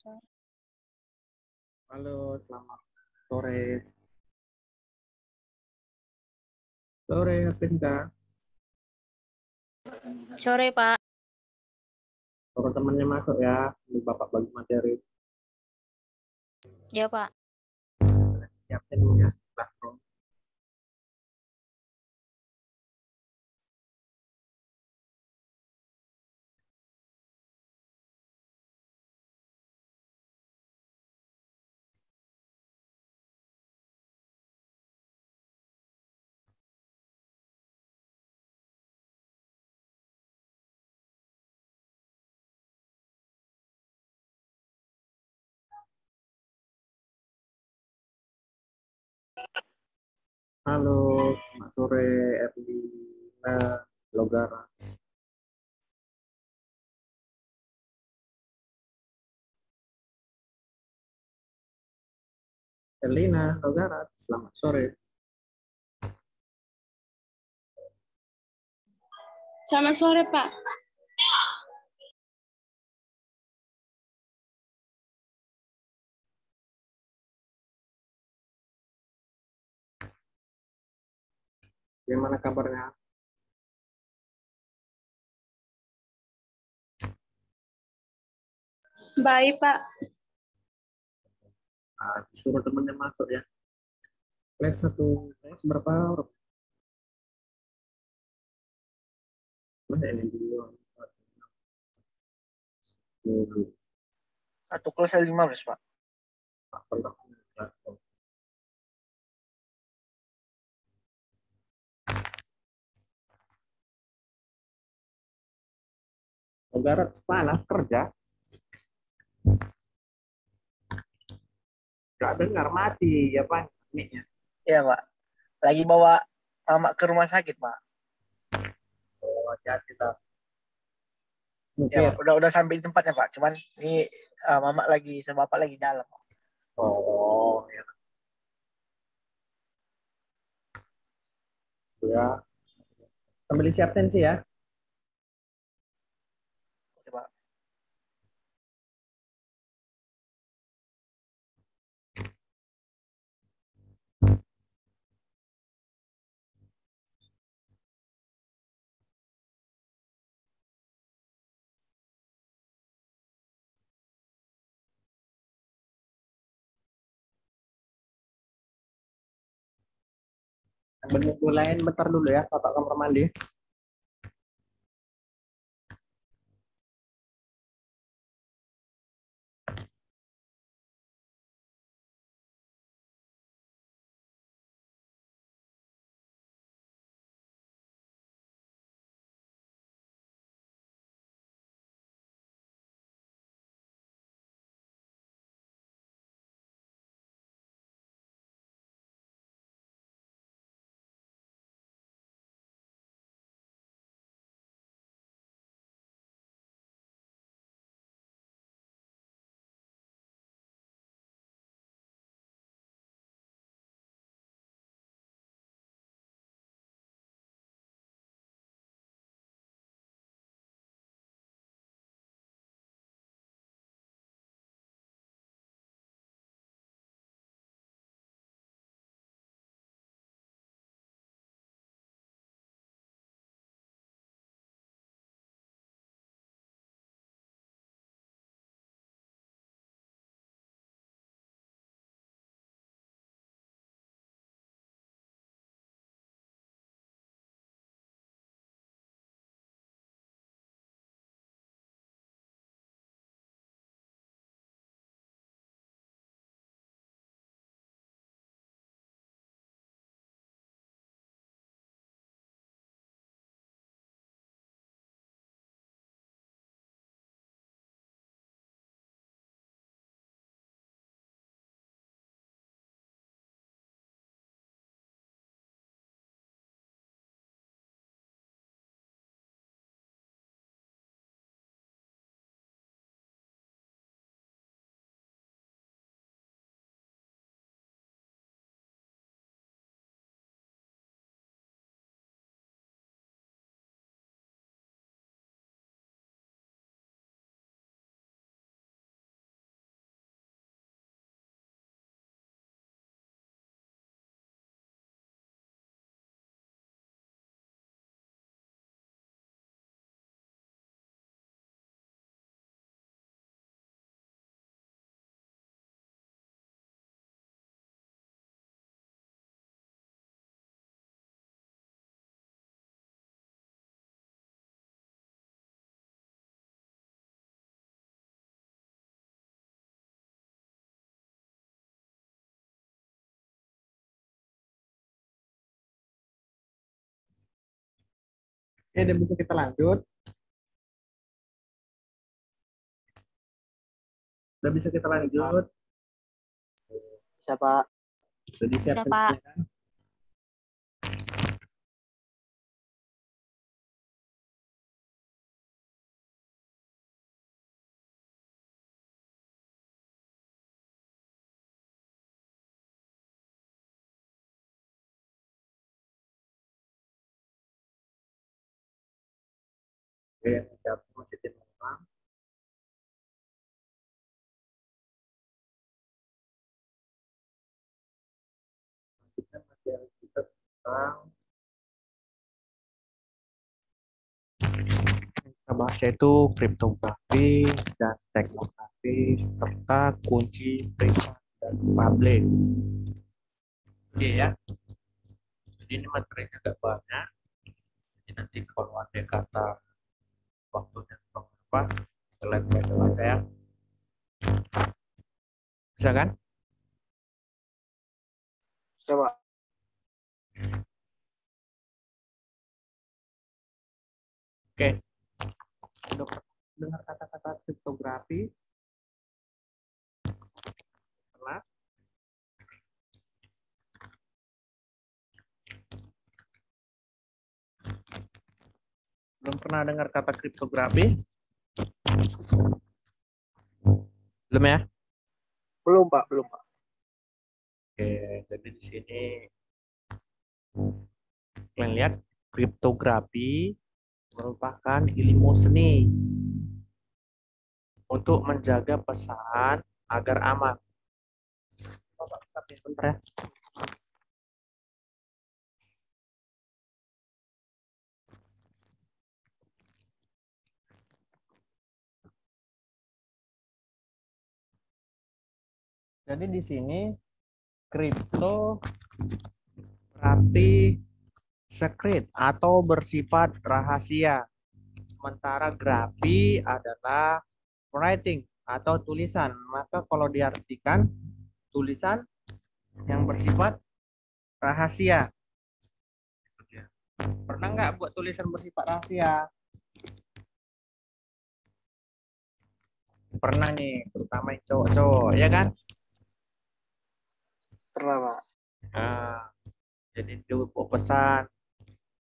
Halo, selamat sore. Sore, Apinda. Sore, Pak. Kalau temannya masuk ya, ini Bapak bagi materi. Ya, Pak. Siapin ya, classroom. Halo, selamat sore, Erlina Logara. Erlina Logara, selamat sore. Selamat sore, Pak. Gimana kabarnya? Baik, Pak. Nah, disuruh temannya masuk ya. Kelas berapa orang? Mana ini dulu? Dulu. Satu kelas ada 15, Pak. Pak, pernah. Logara mana kerja? Gak dengar, mati ya Pak, mic-nya. Iya, Pak. Lagi bawa mama ke rumah sakit, Pak. Oh, hati-hati tak. Ya, Mungkin. Pak. Udah sampai di tempatnya, Pak. Cuman ini mama lagi sama bapak lagi dalam, Pak. Oh, ya. Ya. Sambil siap tensi ya. Oke, Pak. Bentuk lain bentar dulu ya, Bapak kamar mandi. Oke, dan bisa kita lanjut. Udah bisa kita lanjut. Bisa, Pak. Udah Bisa, disiapkan Pak. ya kan? Oke, yang siap masih tim ulang. Kita materi kita tentang kita bahas yaitu kriptografi dan teknografi serta kunci privat dan publik. Oke ya. Jadi ini materinya agak banyak. Jadi nanti kalau ada kata waktunya berapa, kalian baca ya. Bisa kan? Bisa, Pak. Oke. Udah dengar kata-kata kriptografi? Pernah? Belum pernah dengar kata kriptografi? Belum ya? Belum, Pak. Belum, Pak. Oke, jadi di sini kalian lihat kriptografi merupakan ilmu seni untuk menjaga pesan agar aman. Bentar ya. Jadi di sini kripto berarti secret atau bersifat rahasia. Sementara grafi adalah writing atau tulisan. Maka kalau diartikan tulisan yang bersifat rahasia. Pernah nggak buat tulisan bersifat rahasia? Pernah nih, terutama yang cowok-cowok, ya kan? Pernah, Pak. Nah, jadi itu buat pesan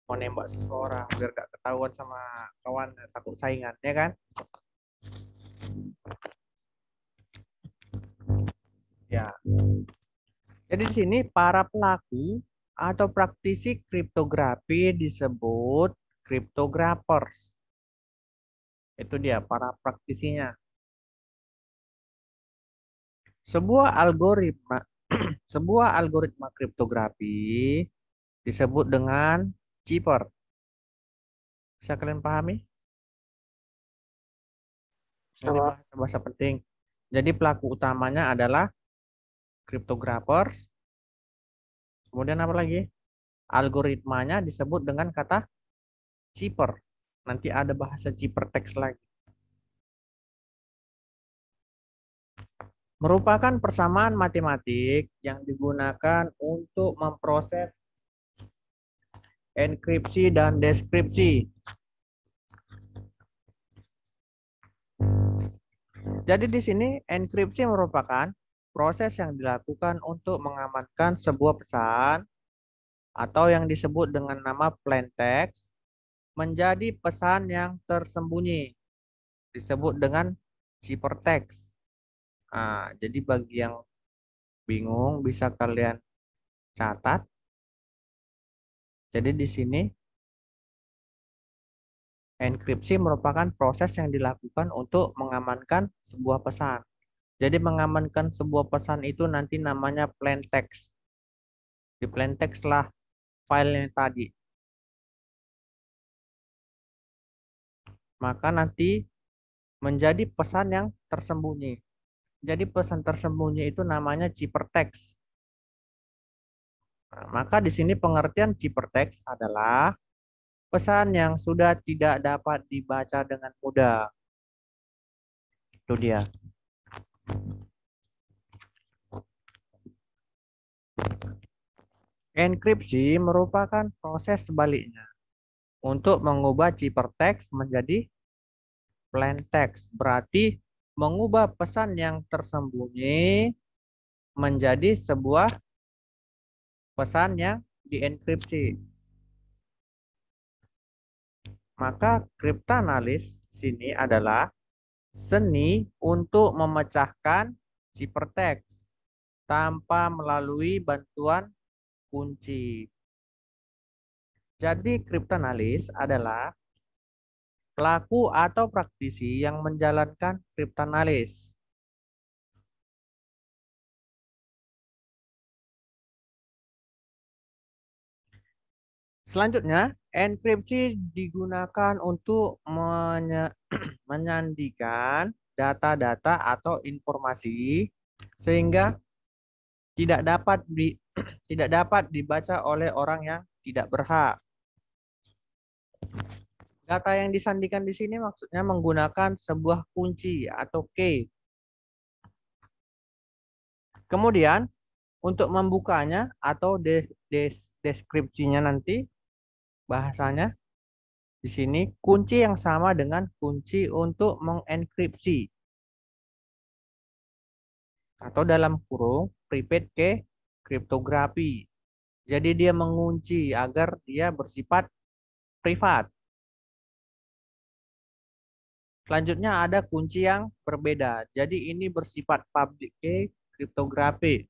mau nembak seseorang biar gak ketahuan sama kawan, takut saingan, ya kan? Ya. Jadi di sini para pelaku atau praktisi kriptografi disebut cryptographers. Itu dia para praktisinya. Sebuah algoritma sebuah algoritma kriptografi disebut dengan cipher. Bisa kalian pahami? Bisa, Ini Pak. bahasa penting. Jadi pelaku utamanya adalah cryptographers. Kemudian apa lagi? Algoritmanya disebut dengan kata cipher. Nanti ada bahasa ciphertext lagi. Merupakan persamaan matematik yang digunakan untuk memproses enkripsi dan deskripsi. Jadi di sini enkripsi merupakan proses yang dilakukan untuk mengamankan sebuah pesan atau yang disebut dengan nama plain text menjadi pesan yang tersembunyi, disebut dengan ciphertext. Nah, jadi bagi yang bingung bisa kalian catat. Jadi di sini enkripsi merupakan proses yang dilakukan untuk mengamankan sebuah pesan. Jadi mengamankan sebuah pesan itu nanti namanya plain text. Di plain text lah filenya tadi. Maka nanti menjadi pesan yang tersembunyi. Jadi pesan tersembunyi itu namanya ciphertext. Nah, maka di sini pengertian ciphertext adalah pesan yang sudah tidak dapat dibaca dengan mudah. Itu dia. Enkripsi merupakan proses sebaliknya untuk mengubah ciphertext menjadi plain text. Berarti mengubah pesan yang tersembunyi menjadi sebuah pesan yang dienkripsi. Maka kriptanalis sini adalah seni untuk memecahkan ciphertext tanpa melalui bantuan kunci. Jadi kriptanalis adalah pelaku atau praktisi yang menjalankan kriptanalis. Selanjutnya, enkripsi digunakan untuk menyandikan data-data atau informasi sehingga tidak dapat dibaca oleh orang yang tidak berhak. Data yang disandikan di sini maksudnya menggunakan sebuah kunci atau key. Kemudian untuk membukanya atau deskripsinya nanti bahasanya di sini kunci yang sama dengan kunci untuk mengenkripsi atau dalam kurung private key kriptografi. Jadi dia mengunci agar dia bersifat privat. Selanjutnya ada kunci yang berbeda. Jadi ini bersifat public key kriptografi.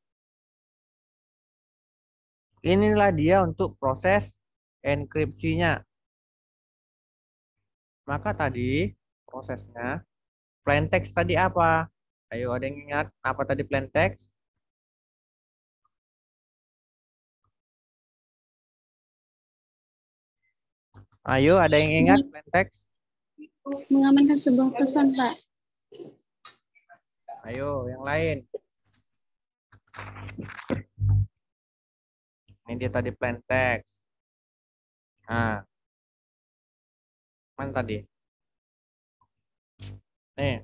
Inilah dia untuk proses enkripsinya. Maka tadi prosesnya plain text tadi apa? Ayo ada yang ingat apa tadi plain text? Ayo ada yang ingat plain text? Mengamankan sebuah pesan, Pak. Ayo yang lain. Ini dia tadi plain text. Nah, mana tadi? Nih.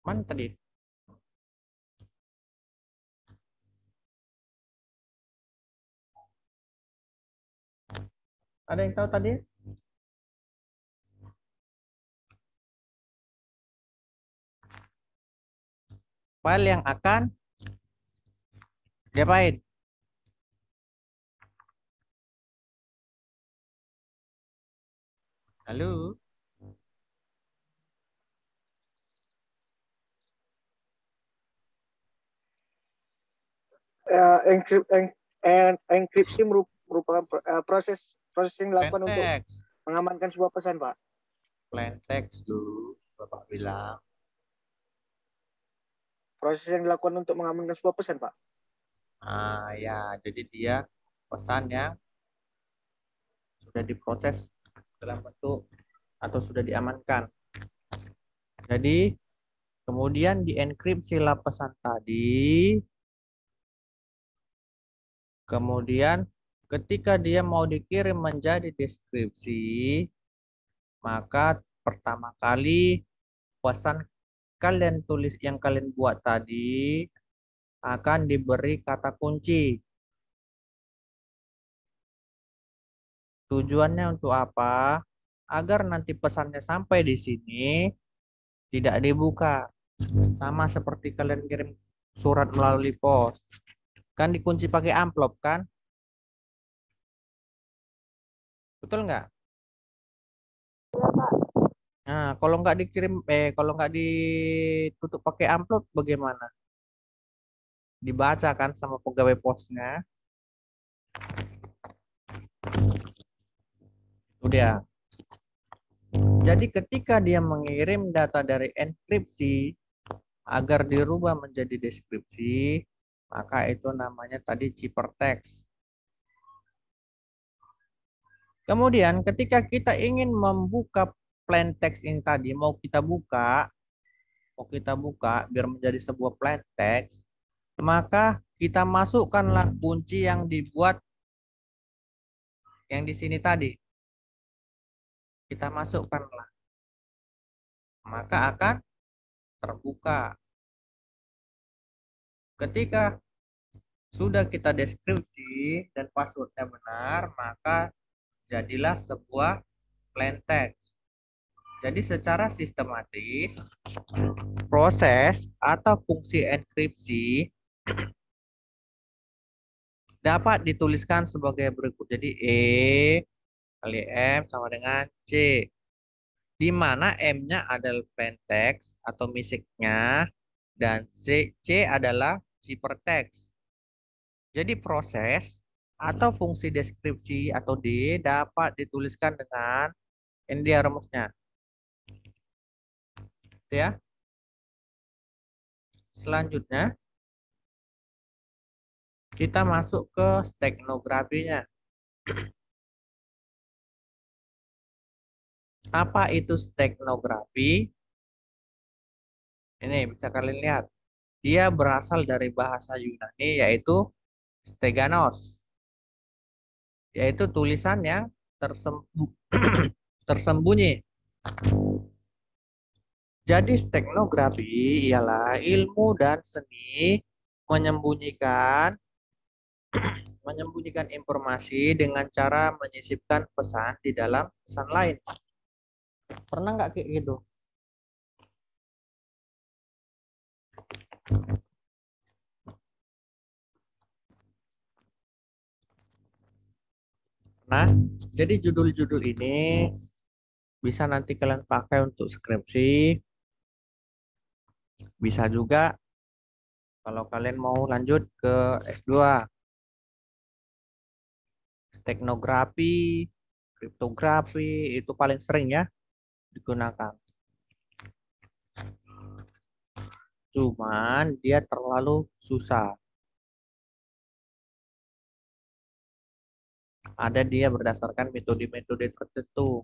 Mana tadi? Ada yang tahu tadi? File yang akan diapain? Halo? Enkripsi merupakan proses yang Plain dilakukan untuk text. mengamankan sebuah pesan, Pak. Plain text dulu, Bapak bilang. Proses yang dilakukan untuk mengamankan sebuah pesan, Pak. Ah ya, jadi dia pesan yang sudah diproses dalam bentuk atau sudah diamankan. Jadi kemudian dienkripsilah pesan tadi. Kemudian ketika dia mau dikirim menjadi deskripsi, maka pertama kali pesan kalian tulis yang kalian buat tadi akan diberi kata kunci. Tujuannya untuk apa? Agar nanti pesannya sampai di sini tidak dibuka. Sama seperti kalian kirim surat melalui pos. Kan dikunci pakai amplop kan? Betul nggak? Nah, kalau nggak ditutup pakai amplop bagaimana? Dibaca kan sama pegawai posnya. Itu dia. Jadi ketika dia mengirim data dari enkripsi agar dirubah menjadi deskripsi, maka itu namanya tadi ciphertext. Kemudian ketika kita ingin membuka plain text ini tadi, mau kita buka biar menjadi sebuah plain text, maka kita masukkanlah kunci yang dibuat yang di sini tadi. Kita masukkanlah. Maka akan terbuka. Ketika Sudah kita deskripsi dan passwordnya benar, maka jadilah sebuah plain text. Jadi secara sistematis, proses atau fungsi enkripsi dapat dituliskan sebagai berikut. Jadi E kali M sama dengan C. Di mana M-nya adalah plain text atau misiknya dan C adalah ciphertext. Jadi proses atau fungsi deskripsi atau D dapat dituliskan dengan ini dia rumusnya. Ya. Selanjutnya kita masuk ke stegnografinya. Apa itu stegnografi? Ini bisa kalian lihat. Dia berasal dari bahasa Yunani yaitu steganos. Yaitu tulisan yang tersembunyi. Jadi stegnografi ialah ilmu dan seni menyembunyikan informasi dengan cara menyisipkan pesan di dalam pesan lain. Pernah nggak kayak gitu? Nah, jadi judul-judul ini bisa nanti kalian pakai untuk skripsi. Bisa juga kalau kalian mau lanjut ke S2. Stegnografi, kriptografi itu paling sering ya digunakan. Cuman dia terlalu susah. Ada dia berdasarkan metode-metode tertentu.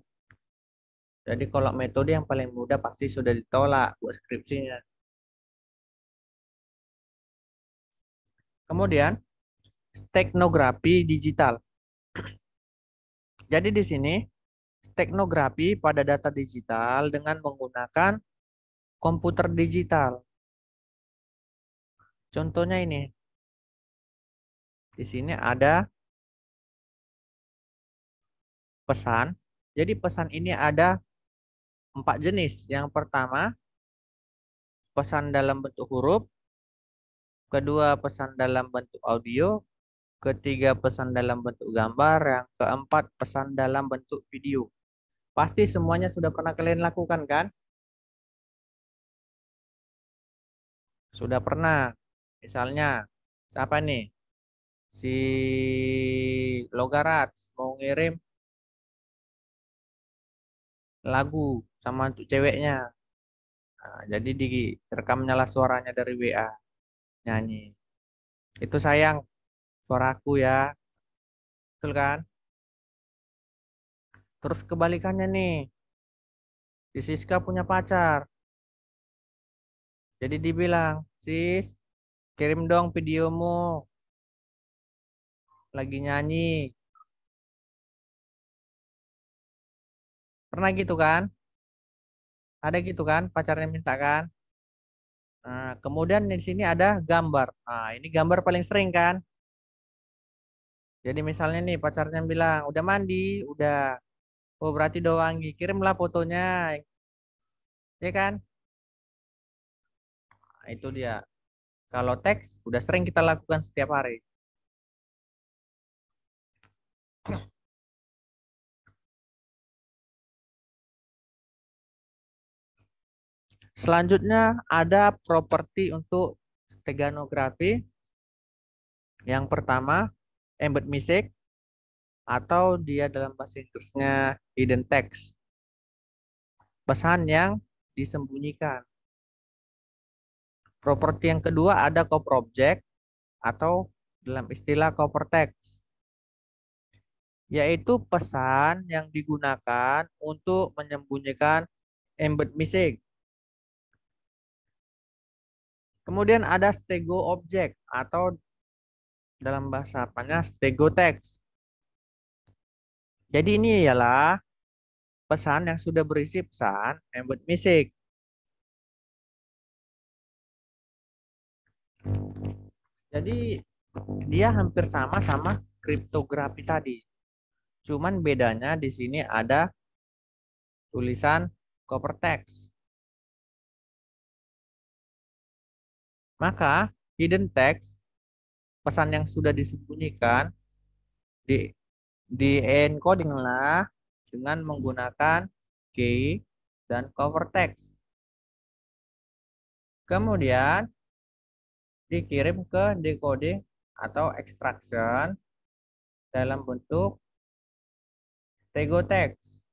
Jadi kalau metode yang paling mudah pasti sudah ditolak buat skripsinya. Kemudian stegnografi digital. Jadi di sini stegnografi pada data digital dengan menggunakan komputer digital. Contohnya ini. Di sini ada pesan. Jadi pesan ini ada 4 jenis. Yang pertama, pesan dalam bentuk huruf. Kedua, pesan dalam bentuk audio. Ketiga, pesan dalam bentuk gambar. Yang keempat, pesan dalam bentuk video. Pasti semuanya sudah pernah kalian lakukan kan? Sudah pernah. Misalnya, siapa nih? Si Logarat mau ngirim lagu sama untuk ceweknya. Nah, jadi direkam nyala suaranya dari WA. Nyanyi. Itu sayang, suaraku ya. Betul kan? Terus kebalikannya nih. Si Siska punya pacar. Jadi dibilang, Sis, kirim dong videomu. Lagi nyanyi. Pernah gitu kan? Ada gitu kan? Pacarnya minta kan? Nah, kemudian di sini ada gambar. Nah, ini gambar paling sering kan? Jadi misalnya nih pacarnya bilang, udah mandi, udah. Oh berarti udah wangi. Kirimlah fotonya. Ya kan? Nah, itu dia. Kalau teks, udah sering kita lakukan setiap hari. Selanjutnya ada properti untuk steganografi. Yang pertama, embed message atau dia dalam bahasa Inggrisnya hidden text. Pesan yang disembunyikan. Properti yang kedua ada cover object atau dalam istilah cover text. Yaitu pesan yang digunakan untuk menyembunyikan embed message. Kemudian ada stego object atau dalam bahasa apanya stego text. Jadi ini ialah pesan yang sudah berisi pesan embed message. Jadi Dia hampir sama kriptografi tadi. Cuman bedanya di sini ada tulisan cover text. Maka hidden text, pesan yang sudah disembunyikan, di encoding lah dengan menggunakan key dan cover text. Kemudian dikirim ke decoding atau extraction dalam bentuk text.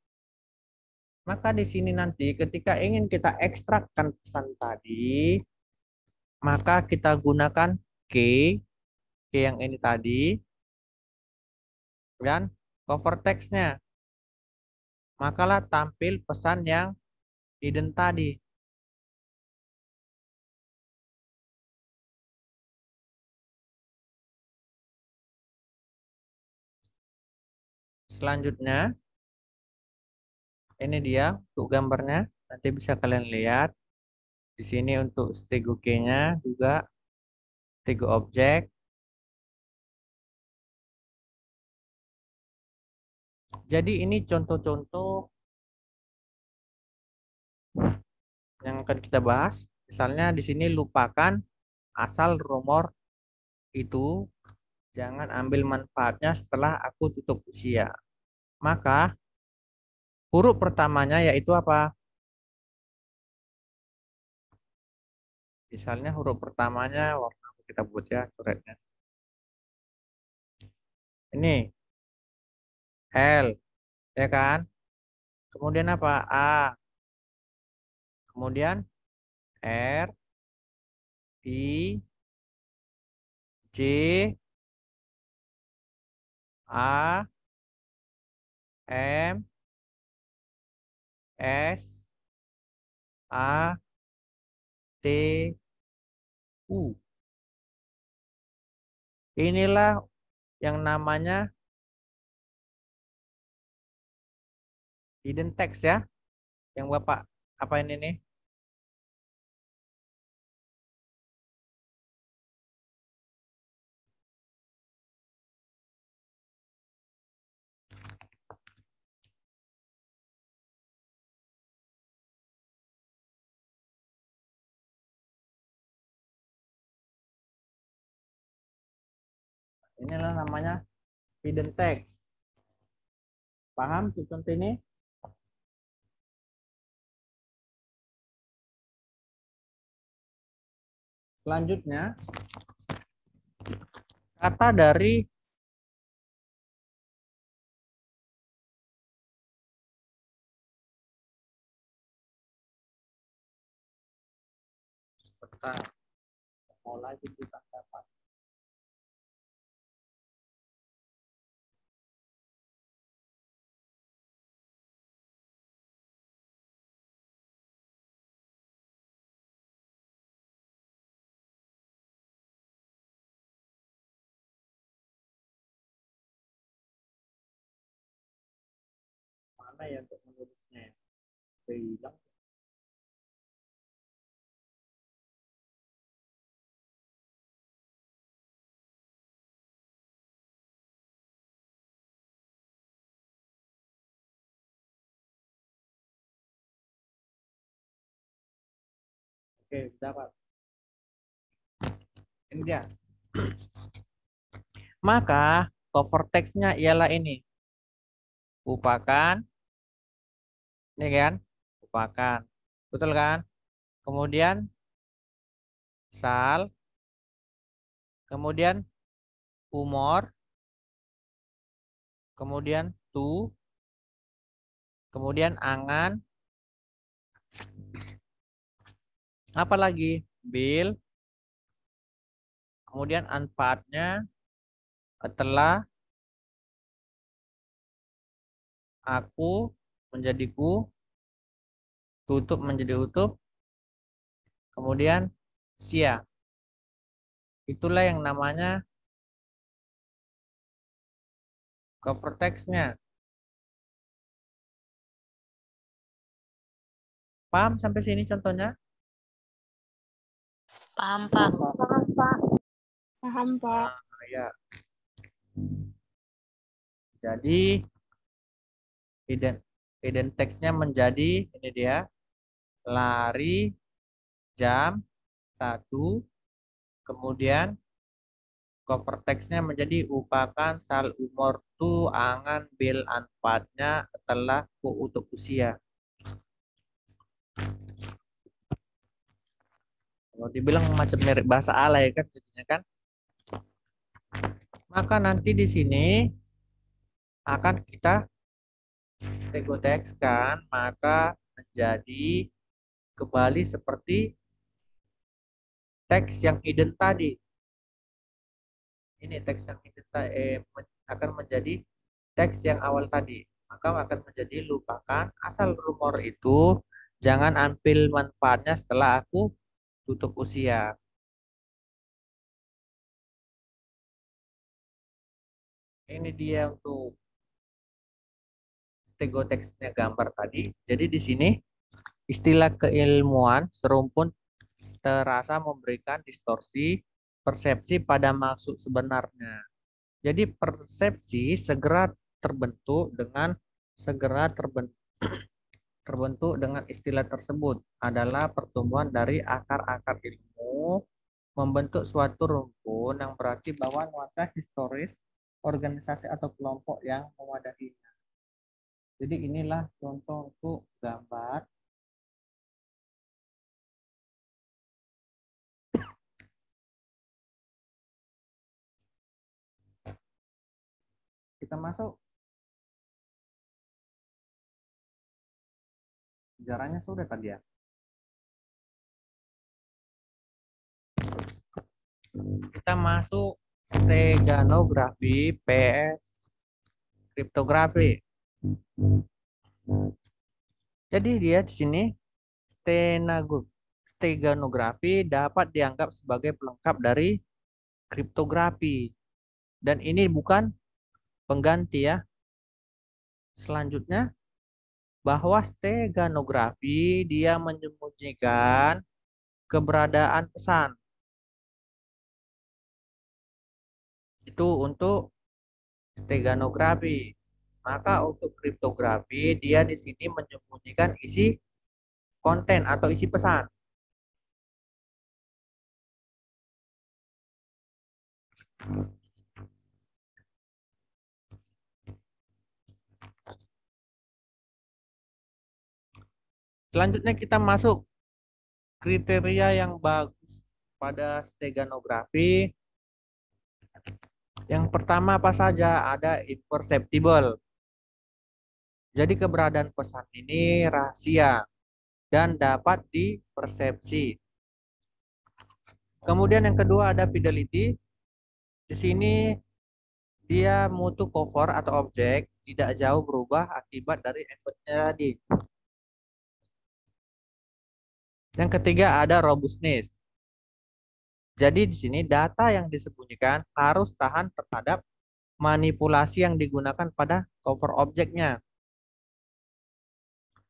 Maka di sini nanti ketika ingin kita ekstrakkan pesan tadi, maka kita gunakan key yang ini tadi dan cover text-nya. Makalah tampil pesan yang hidden tadi. Selanjutnya, ini dia untuk gambarnya. Nanti bisa kalian lihat. Di sini untuk stego key-nya juga stego objek. Jadi ini contoh-contoh yang akan kita bahas. Misalnya di sini lupakan asal rumor itu, jangan ambil manfaatnya setelah aku tutup usia. Maka huruf pertamanya yaitu apa? Misalnya huruf pertamanya warna kita buat ya coretnya. Ini L, ya kan? Kemudian apa? A. Kemudian R, I, J, A, M, S, A, T, U. Inilah yang namanya hidden text ya. Yang Bapak apa ini nih? Inilah namanya hidden text. Paham contoh ini? Selanjutnya, kata dari peta mulai kita dapat. Mana ya untuk menulisnya? Bilang. Oke, dapat. Ini dia. Maka cover text-nya ialah ini. Lupakan. Ini kan? Lupakan. Betul kan? Kemudian sal. Kemudian umur. Kemudian tu. Kemudian angan. Apa lagi? Bil. Kemudian manfaatnya setelah aku menjadi ku, tutup menjadi utup, kemudian sia. Itulah yang namanya cover text-nya. Paham sampai sini contohnya? Paham, Pak. Paham, Pak. Paham, Pak. ya. Jadi hidden text-nya menjadi ini dia, lari jam 1, kemudian cover text-nya menjadi upakan sal umur tu angan bil anfatnya telah ku untuk usia. Kalau dibilang macam mirip bahasa alay kan jadinya kan. Maka nanti di sini akan kita tegotekskan, maka menjadi kembali seperti teks yang hidden tadi. Ini teks yang hidden akan menjadi teks yang awal tadi. Maka akan menjadi lupakan asal rumor itu, jangan ambil manfaatnya setelah aku tutup usia. Ini dia untuk stegoteksnya gambar tadi. Jadi di sini istilah keilmuan serumpun terasa memberikan distorsi persepsi pada maksud sebenarnya. Jadi persepsi segera terbentuk dengan istilah tersebut adalah pertumbuhan dari akar-akar ilmu membentuk suatu rumpun yang berarti bahwa nuansa historis organisasi atau kelompok yang mewadahinya. Jadi inilah contoh untuk gambar. Kita masuk. Sejarahnya sudah tadi ya. Kita masuk steganografi PS kriptografi. Jadi dia di sini steganografi dapat dianggap sebagai pelengkap dari kriptografi. Dan ini bukan pengganti ya. Selanjutnya bahwa steganografi dia menyembunyikan keberadaan pesan. Itu untuk steganografi. Maka untuk kriptografi dia di sini menyembunyikan isi konten atau isi pesan. Selanjutnya kita masuk kriteria yang bagus pada steganografi. Yang pertama apa saja? Ada imperceptible. Jadi keberadaan pesan ini rahasia dan dapat dipersepsi. Kemudian yang kedua ada fidelity. Di sini dia mutu cover atau objek tidak jauh berubah akibat dari effortnya tadi. Yang ketiga ada robustness. Jadi di sini data yang disembunyikan harus tahan terhadap manipulasi yang digunakan pada cover objeknya.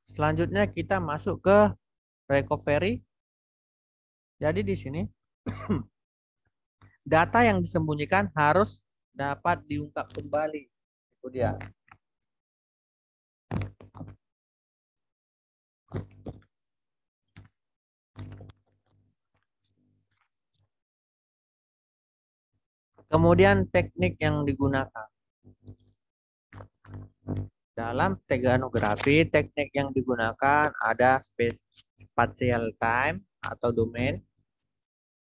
Selanjutnya kita masuk ke recovery. Jadi di sini data yang disembunyikan harus dapat diungkap kembali. Itu dia. Kemudian teknik yang digunakan. Dalam steganografi, teknik yang digunakan ada spatial time atau domain.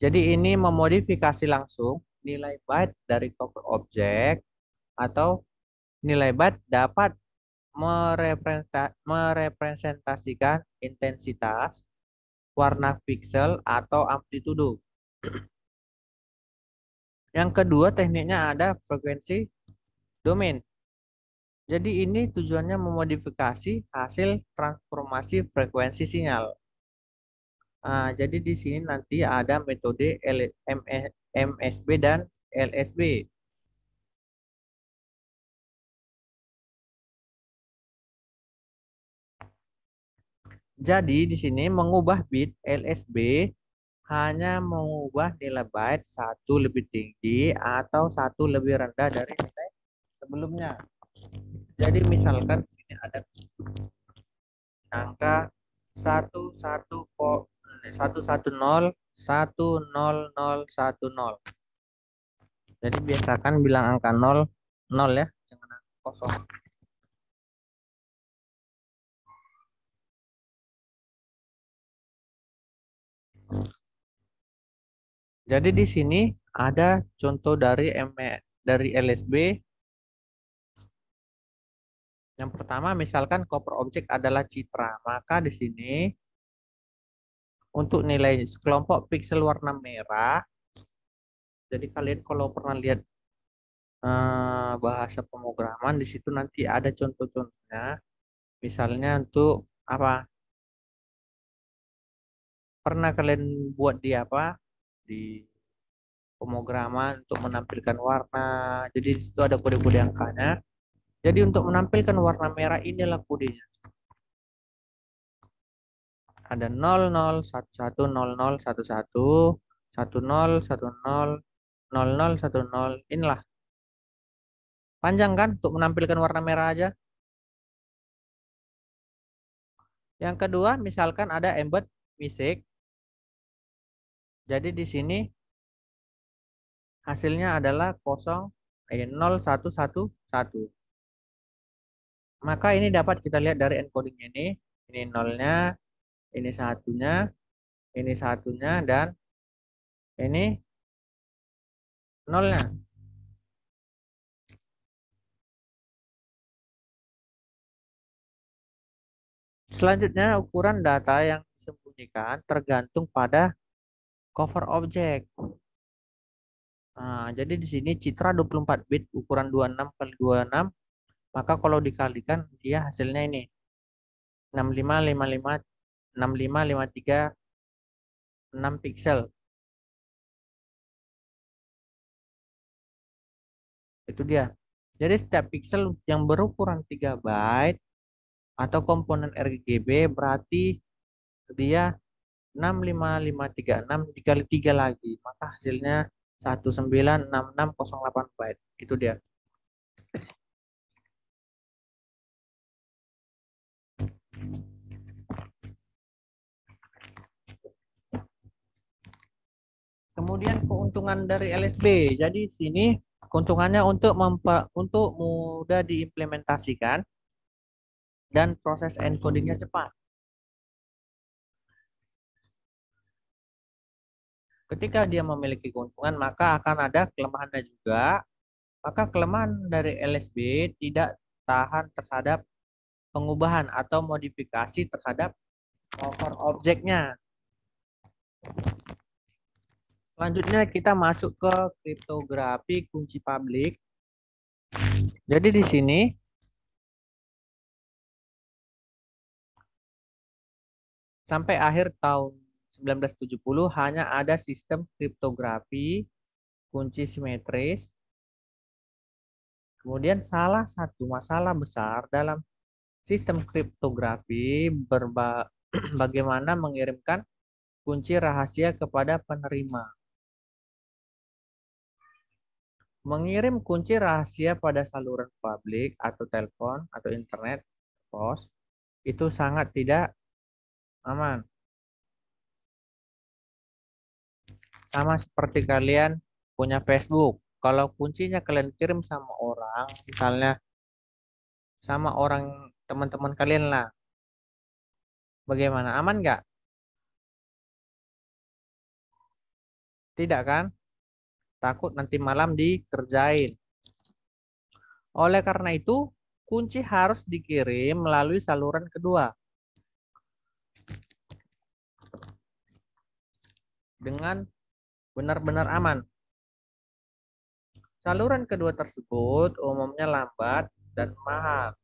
Jadi ini memodifikasi langsung nilai byte dari cover objek atau nilai byte dapat merepresentasikan intensitas, warna pixel, atau amplitudo. Yang kedua tekniknya ada frekuensi domain. Jadi ini tujuannya memodifikasi hasil transformasi frekuensi sinyal. Nah, jadi di sini nanti ada metode MSB dan LSB. Jadi di sini mengubah bit LSB hanya mengubah nilai byte satu lebih tinggi atau satu lebih rendah dari nilai sebelumnya. Jadi misalkan di sini ada angka 110. Jadi biasakan bilang angka 0 ya, jangan angka kosong. Jadi di sini ada contoh dari LSB. Yang pertama misalkan cover objek adalah citra, maka di sini untuk nilai kelompok piksel warna merah. Jadi kalian kalau pernah lihat bahasa pemrograman di situ nanti ada contoh-contohnya. Misalnya untuk apa? Pernah kalian buat di apa? Di pemrograman untuk menampilkan warna. Jadi di situ ada kode-kode angkanya. Jadi untuk menampilkan warna merah inilah kodenya. Ada 00, 11, 00, 11, 10, 10, 00, 10. Inilah. Panjang kan untuk menampilkan warna merah aja. Yang kedua, misalkan ada embed music. Jadi di sini hasilnya adalah 0111. Maka ini dapat kita lihat dari encoding ini. Ini nolnya, ini satunya, dan ini nolnya. Selanjutnya, ukuran data yang disembunyikan tergantung pada cover objek. Nah, jadi di sini citra 24 bit ukuran 26 kali 26, maka kalau dikalikan dia hasilnya ini 6555 6553 6 piksel. Itu dia. Jadi setiap piksel yang berukuran 3 byte atau komponen RGB berarti dia 65536 dikali 3 lagi, maka hasilnya 196608 byte. Itu dia. Kemudian keuntungan dari LSB. Jadi sini keuntungannya untuk mudah diimplementasikan dan proses encodingnya cepat. Ketika dia memiliki keuntungan, maka akan ada kelemahannya juga. Maka kelemahan dari LSB tidak tahan terhadap pengubahan atau modifikasi terhadap cover objeknya. Selanjutnya kita masuk ke kriptografi kunci publik. Jadi di sini sampai akhir tahun 1970 hanya ada sistem kriptografi kunci simetris. Kemudian salah satu masalah besar dalam sistem kriptografi bagaimana mengirimkan kunci rahasia kepada penerima. Mengirim kunci rahasia pada saluran publik atau telepon atau internet, pos, itu sangat tidak aman. Sama seperti kalian punya Facebook. Kalau kuncinya kalian kirim sama orang, misalnya sama orang teman-teman kalian lah, bagaimana? Aman nggak? Tidak kan? Takut nanti malam dikerjain. Oleh karena itu, kunci harus dikirim melalui saluran kedua. Dengan benar-benar aman. Saluran kedua tersebut umumnya lambat dan mahal.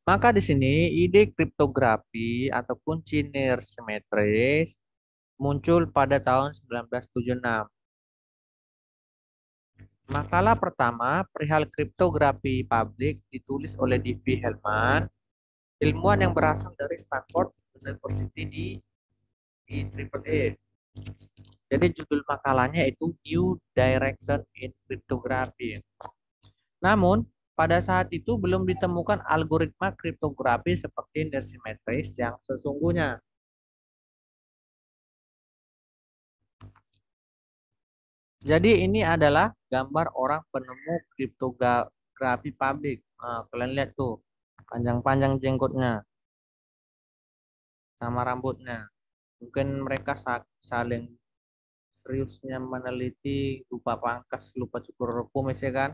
Maka di sini ide kriptografi atau kunci near simetris muncul pada tahun 1976. Makalah pertama perihal kriptografi publik ditulis oleh D.V. Hellman, ilmuwan yang berasal dari Stanford University di IEEE. Jadi judul makalahnya itu New Direction in Cryptography. Namun, pada saat itu belum ditemukan algoritma kriptografi seperti Nersimetris yang sesungguhnya. Jadi ini adalah gambar orang penemu kriptografi publik. Nah, kalian lihat tuh, panjang-panjang jenggotnya sama rambutnya. Mungkin mereka saling seriusnya meneliti, lupa pangkas, lupa cukur kumis ya kan.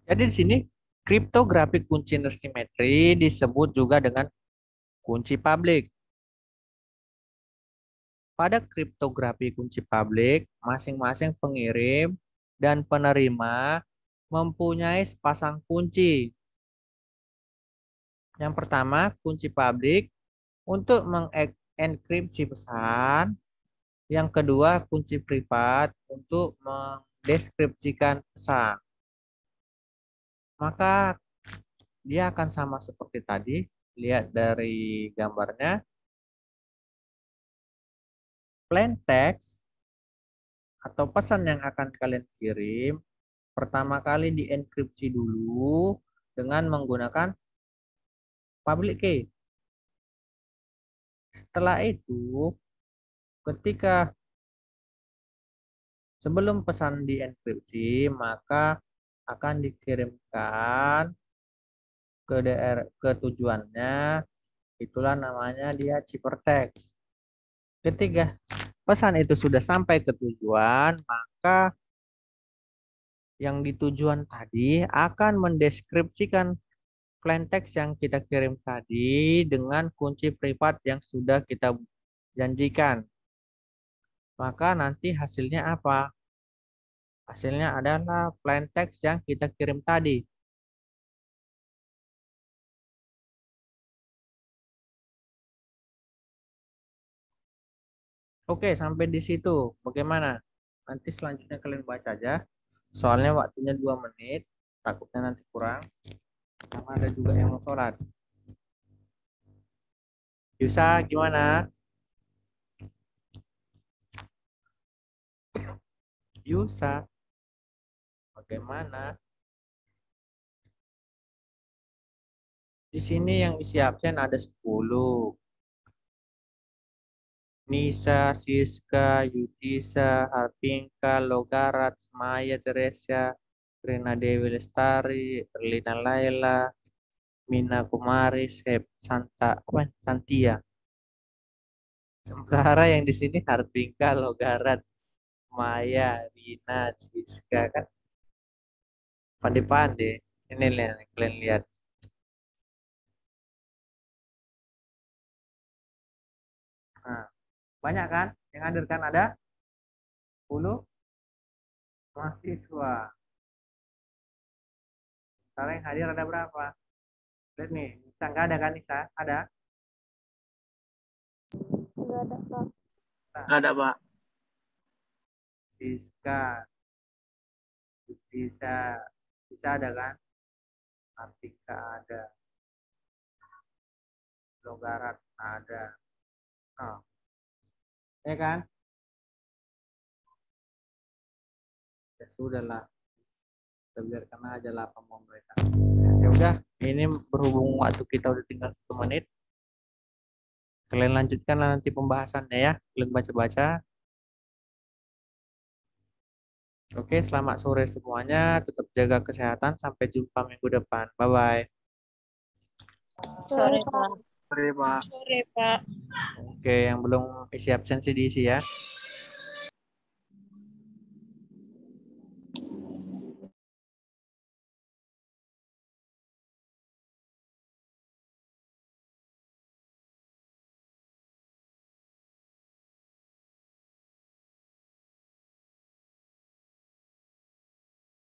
Jadi di sini kriptografi kunci nersimetri disebut juga dengan kunci publik. Pada kriptografi kunci publik, masing-masing pengirim dan penerima mempunyai sepasang kunci. Yang pertama, kunci publik untuk mengenkripsi pesan. Yang kedua, kunci privat untuk mendeskripsikan pesan. Maka dia akan sama seperti tadi. Lihat dari gambarnya. Plain text atau pesan yang akan kalian kirim pertama kali dienkripsi dulu dengan menggunakan public key. Setelah itu, ketika sebelum pesan dienkripsi, maka akan dikirimkan ke tujuannya. Itulah namanya dia ciphertext. Ketika pesan itu sudah sampai ke tujuan, maka yang di tujuan tadi akan mendeskripsikan plain text yang kita kirim tadi dengan kunci privat yang sudah kita janjikan. Maka nanti hasilnya apa? Hasilnya adalah plain text yang kita kirim tadi. Oke, sampai di situ. Bagaimana? Nanti selanjutnya kalian baca aja. Soalnya waktunya 2 menit. Takutnya nanti kurang. Karena ada juga yang mau sholat. Yusa, gimana? Yusa, bagaimana? Di sini yang isi absen ada 10. Nisa, Siska, Yudisa, Harpinka, Logarat, Maya, Teresia, Rina Dewi Lestari, Erlina Laila, Mina Kumari, Santia. Sementara yang di sini Harpinka, Logarat, Maya, Rina, Siska kan pandai-pandai. Ini kalian lihat. Nah, banyak kan? Yang hadir kan ada 10 mahasiswa. Sekarang yang hadir ada berapa? Lihat nih, Nisa nggak ada kan Nisa? Ada? Nggak ada, Pak. Nggak ada, Pak. Siska, bisa ada kan? Artika ada, Logarat ada. Oh, ya kan? Ya sudahlah, kita biarkan aja lah apa mau mereka. Ya udah, ini berhubung waktu kita udah tinggal 1 menit. Kalian lanjutkan nanti pembahasannya ya. Kalian baca-baca. Oke, selamat sore semuanya. Tetap jaga kesehatan. Sampai jumpa minggu depan. Bye-bye. Sore, Pak. Sore, Pak. Sore, Pak. Oke, yang belum isi absensi diisi ya.